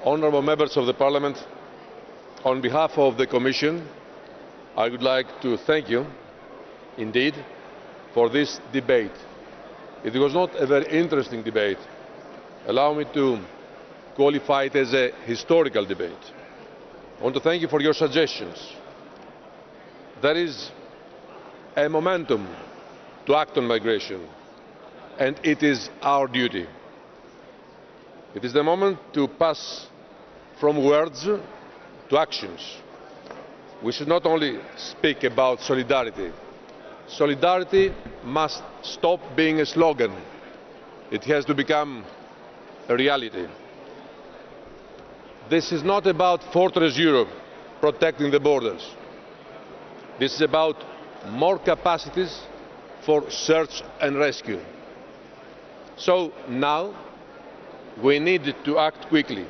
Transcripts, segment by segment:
Honourable members of the Parliament, on behalf of the Commission, I would like to thank you, indeed, for this debate. It was not a very interesting debate. Allow me to qualify it as a historical debate. I want to thank you for your suggestions. There is a momentum to act on migration, and it is our duty. It is the moment to pass from words to actions. We should not only speak about solidarity. Solidarity must stop being a slogan. It has to become a reality. This is not about Fortress Europe protecting the borders. This is about more capacities for search and rescue. So now we need to act quickly.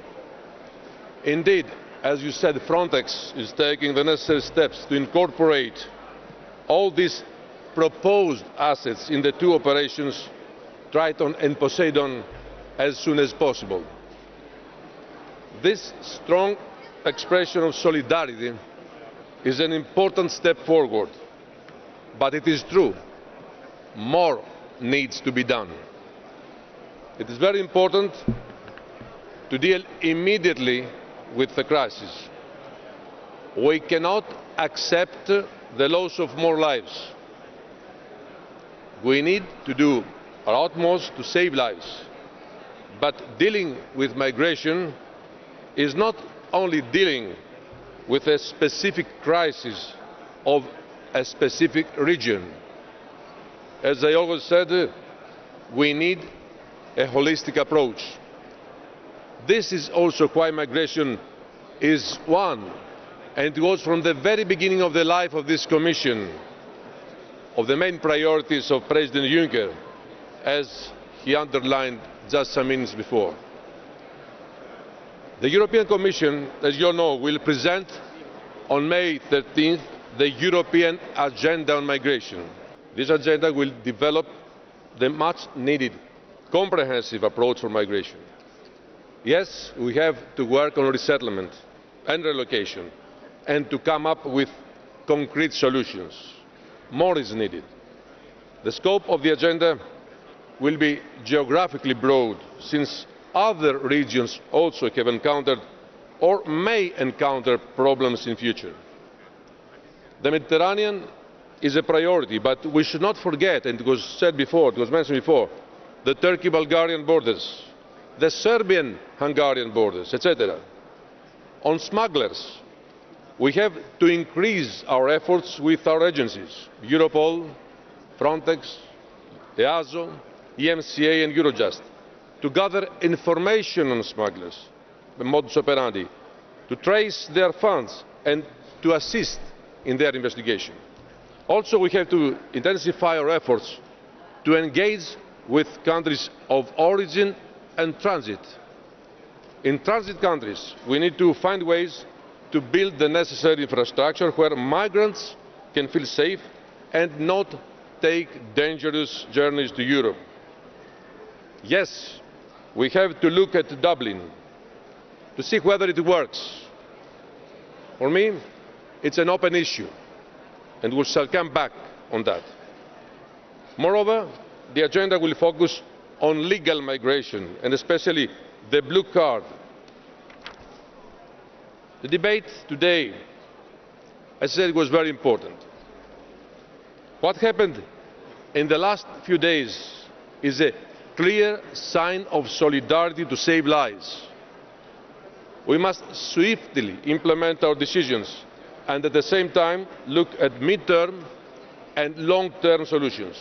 Indeed, as you said, Frontex is taking the necessary steps to incorporate all these proposed assets in the two operations, Triton and Poseidon, as soon as possible. This strong expression of solidarity is an important step forward, but it is true, more needs to be done. It is very important to deal immediately with the crisis. We cannot accept the loss of more lives. We need to do our utmost to save lives. But dealing with migration is not only dealing with a specific crisis of a specific region. As I always said, we need a holistic approach. This is also why migration is one, and it was from the very beginning of the life of this Commission, of the main priorities of President Juncker, as he underlined just some minutes before. The European Commission, as you all know, will present on May 13th the European Agenda on Migration. This agenda will develop the much needed comprehensive approach for migration. Yes, we have to work on resettlement and relocation and to come up with concrete solutions. More is needed. The scope of the agenda will be geographically broad, since other regions also have encountered or may encounter problems in future. The Mediterranean is a priority, but we should not forget, and it was said before, it was mentioned before, the Turkey-Bulgarian borders, the Serbian-Hungarian borders, etc. On smugglers, we have to increase our efforts with our agencies, Europol, Frontex, EASO, EMCA and Eurojust, to gather information on smugglers, the modus operandi, to trace their funds and to assist in their investigation. Also, we have to intensify our efforts to engage with countries of origin and transit. In transit countries, we need to find ways to build the necessary infrastructure where migrants can feel safe and not take dangerous journeys to Europe. Yes, we have to look at Dublin to see whether it works. For me, it's an open issue, and we shall come back on that. Moreover, the agenda will focus on legal migration, and especially the blue card. The debate today, as I said, was very important. What happened in the last few days is a clear sign of solidarity to save lives. We must swiftly implement our decisions and at the same time look at mid-term and long-term solutions.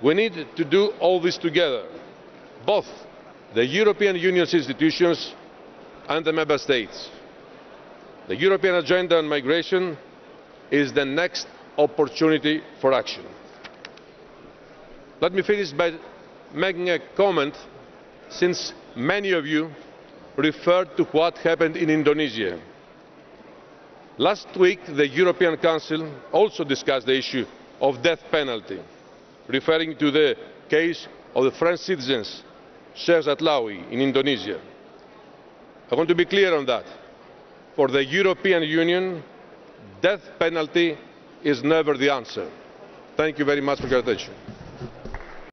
We need to do all this together, both the European Union's institutions and the Member States. The European Agenda on Migration is the next opportunity for action. Let me finish by making a comment, since many of you referred to what happened in Indonesia. Last week, the European Council also discussed the issue of the death penalty, referring to the case of the French citizens Sheikh Atlawi in Indonesia. I want to be clear on that. For the European Union, death penalty is never the answer. Thank you very much for your attention.